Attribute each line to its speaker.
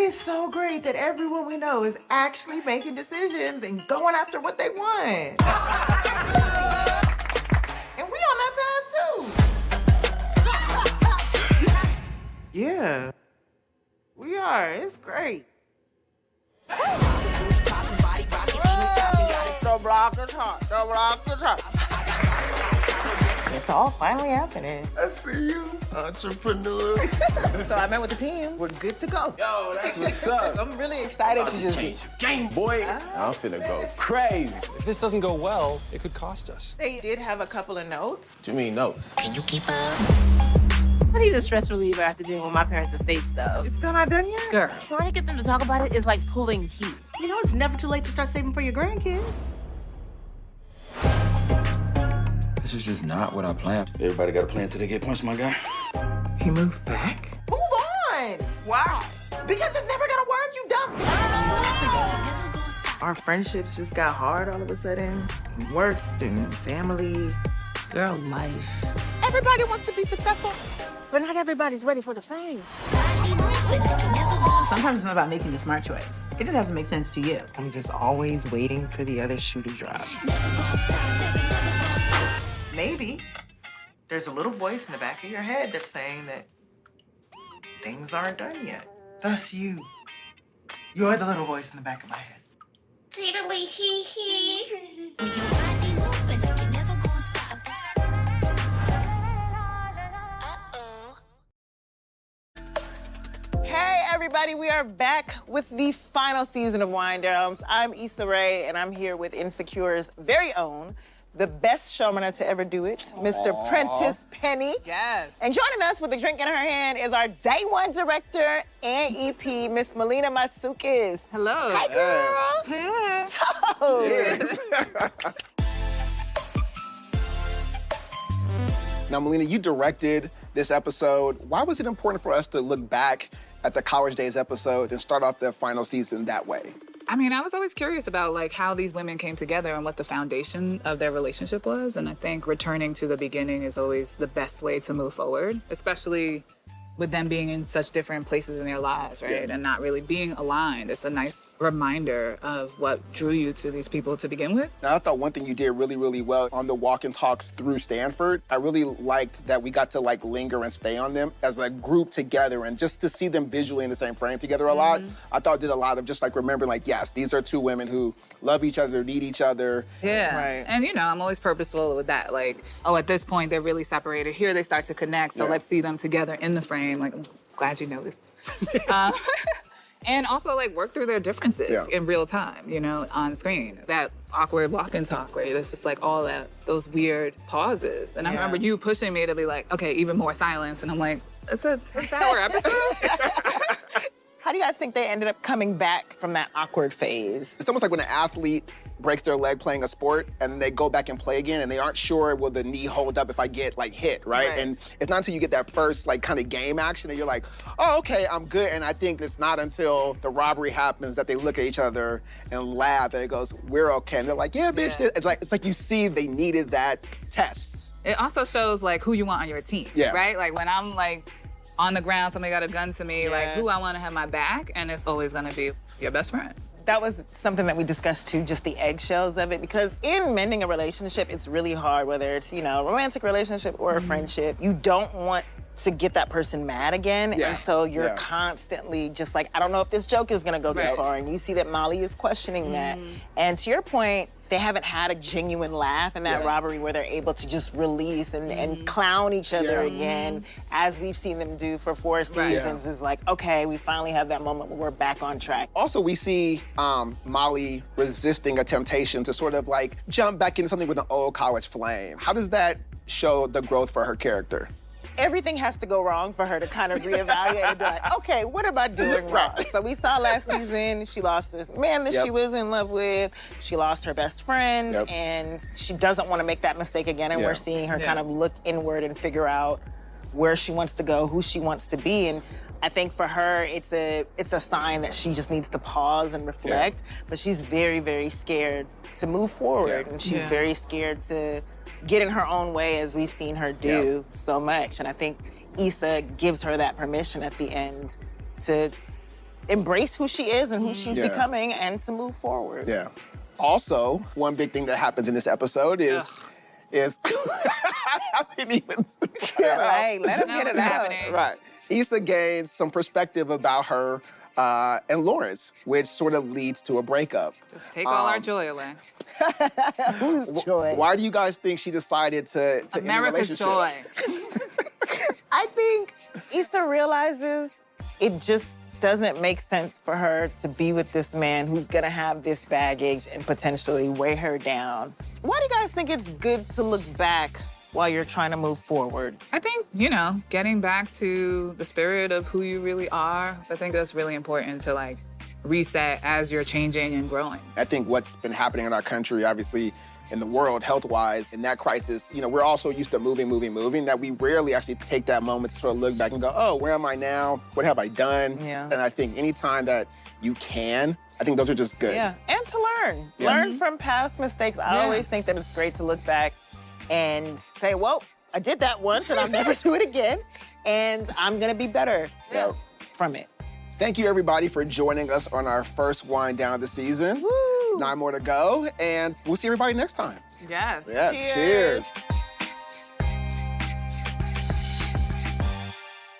Speaker 1: It's so great that everyone we know is actually making decisions and going after what they want. And we on that path too. Yeah, we are. It's great. The block is hot. The block is hot. It's all finally happening.
Speaker 2: I see you, entrepreneur.
Speaker 1: So I met with the team. We're good to go.
Speaker 2: Yo, that's what's up.
Speaker 1: I'm really excited to just
Speaker 2: change your game, boy. I'm finna go crazy.
Speaker 3: If this doesn't go well, it could cost us.
Speaker 1: They did have a couple of notes.
Speaker 2: What you mean notes?
Speaker 4: Can you keep up?
Speaker 5: I need a stress reliever after dealing with my parents' estate stuff.
Speaker 1: It's still not done yet?
Speaker 5: Girl, trying to get them to talk about it is like pulling teeth.
Speaker 4: You know, it's never too late to start saving for your grandkids.
Speaker 3: This is just not what I planned. Everybody got a plan till they get punched, my guy.
Speaker 1: He moved back? Move on! Why? Because it's never gonna work, you dumb. Our friendships just got hard all of a sudden. Work and family. Girl, life.
Speaker 5: Everybody wants to be successful, but not everybody's ready for the fame.
Speaker 4: Sometimes it's not about making the smart choice. It just has to make sense to you.
Speaker 1: I'm just always waiting for the other shoe to drop. Maybe there's a little voice in the back of your head that's saying that things aren't done yet. Thus you. You're the little voice in the back of my head.
Speaker 5: Tiddly hee hee.
Speaker 1: Hey everybody, we are back with the final season of Wine Downs. I'm Issa Rae, and I'm here with Insecure's very own, the best showrunner to ever do it, Mr. Prentice Penny.
Speaker 5: Yes.
Speaker 1: And joining us with a drink in her hand is our day one director and EP, Miss Melina Matsoukas.
Speaker 5: Hello.
Speaker 1: Hi, girl.
Speaker 5: Hey.
Speaker 1: Toes.
Speaker 2: Now, Melina, you directed this episode. Why was it important for us to look back at the College Days episode and start off the final season that way?
Speaker 6: I mean, I was always curious about like how these women came together and what the foundation of their relationship was. And I think returning to the beginning is always the best way to move forward, especially with them being in such different places in their lives, right?
Speaker 2: Yeah.
Speaker 6: And not really being aligned. It's a nice reminder of what drew you to these people to begin with.
Speaker 2: Now, I thought one thing you did really, really well on the walk and talks through Stanford, I really liked that we got to like linger and stay on them as a group together, and just to see them visually in the same frame together a lot, I thought did a lot of just like remembering like, yes, these are two women who love each other, need each other.
Speaker 6: Yeah,
Speaker 1: Right.
Speaker 6: and you know, I'm always purposeful with that. Like, oh, at this point, they're really separated. Here they start to connect, so
Speaker 2: Yeah.
Speaker 6: let's see them together in the frame. Like, I'm glad you noticed. And also, like, work through their differences
Speaker 2: Yeah.
Speaker 6: in real time, you know, on screen. That awkward walk and talk where there's just like all that, those weird pauses. And I
Speaker 1: Yeah.
Speaker 6: remember you pushing me to be like, okay, even more silence. And I'm like, it's a 6-hour episode.
Speaker 1: How do you guys think they ended up coming back from that awkward phase?
Speaker 2: It's almost like when an athlete breaks their leg playing a sport and they go back and play again and they aren't sure will the knee hold up if I get like hit, right?
Speaker 1: Right.
Speaker 2: And it's not until you get that first like kind of game action that you're like, oh, okay, I'm good. And I think it's not until the robbery happens that they look at each other and laugh and it goes, we're okay. And they're like, yeah, bitch.
Speaker 1: Yeah.
Speaker 2: It's like you see they needed that test.
Speaker 6: It also shows like who you want on your team,
Speaker 2: Yeah.
Speaker 6: right? Like when I'm like on the ground, somebody got a gun to me, like
Speaker 1: Yeah.
Speaker 6: who I want to have my back, and it's always gonna be your best friend.
Speaker 1: That was something that we discussed too, just the eggshells of it, because in mending a relationship, it's really hard, whether it's, you know, a romantic relationship or a friendship. You don't want to get that person mad again,
Speaker 2: Yeah.
Speaker 1: and so you're
Speaker 2: Yeah.
Speaker 1: constantly just like, I don't know if this joke is gonna go too
Speaker 6: Right.
Speaker 1: far, and you see that Molly is questioning that. And to your point, they haven't had a genuine laugh in that
Speaker 2: Yeah.
Speaker 1: robbery where they're able to just release and clown each other
Speaker 2: Yeah.
Speaker 1: again, as we've seen them do for 4 seasons. Is like, okay, we finally have that moment where we're back on track.
Speaker 2: Also, we see Molly resisting a temptation to sort of like jump back into something with an old college flame. How does that show the growth for her character?
Speaker 1: Everything has to go wrong for her to kind of reevaluate and be like, okay, what am I doing wrong?
Speaker 2: Right.
Speaker 1: So we saw last season, she lost this man that
Speaker 2: Yep.
Speaker 1: she was in love with. She lost her best friend,
Speaker 2: Yep.
Speaker 1: and she doesn't want to make that mistake again. And
Speaker 2: Yeah.
Speaker 1: we're seeing her
Speaker 6: Yeah.
Speaker 1: kind of look inward and figure out where she wants to go, who she wants to be. And I think for her, it's a sign that she just needs to pause and reflect. But she's very, very scared to move forward,
Speaker 2: Yeah.
Speaker 1: and she's
Speaker 6: Yeah.
Speaker 1: very scared to get in her own way, as we've seen her do so much. And I think Issa gives her that permission at the end to embrace who she is and who she's
Speaker 2: Yeah.
Speaker 1: becoming and to move forward.
Speaker 2: Yeah. Also, one big thing that happens in this episode is I didn't even
Speaker 1: Right, let him
Speaker 6: Know
Speaker 1: get it
Speaker 6: what's
Speaker 1: out.
Speaker 6: happening.
Speaker 2: Right. Issa gains some perspective about her and Lawrence, which sort of leads to a breakup.
Speaker 6: Just take all our joy away.
Speaker 1: Who's Joy?
Speaker 2: Why do you guys think she decided to end the
Speaker 6: America's
Speaker 2: relationship?
Speaker 6: joy.
Speaker 1: I think Issa realizes it just doesn't make sense for her to be with this man who's gonna have this baggage and potentially weigh her down. Why do you guys think it's good to look back while you're trying to move forward?
Speaker 6: I think, getting back to the spirit of who you really are, I think that's really important to like reset as you're changing and growing.
Speaker 2: I think what's been happening in our country, obviously, in the world, health-wise, in that crisis, we're also used to moving, that we rarely actually take that moment to sort of look back and go, oh, where am I now? What have I done?
Speaker 1: Yeah.
Speaker 2: And I think anytime that you can, I think those are just good.
Speaker 1: Yeah, and to learn.
Speaker 2: Yeah.
Speaker 1: Learn from past mistakes. I always think that it's great to look back and say, well, I did that once and I'll never do it again. And I'm gonna be better from it.
Speaker 2: Thank you, everybody, for joining us on our first wind down of the season.
Speaker 1: Woo!
Speaker 2: 9 more to go, and we'll see everybody next time.
Speaker 6: Yes.
Speaker 2: Yes, cheers.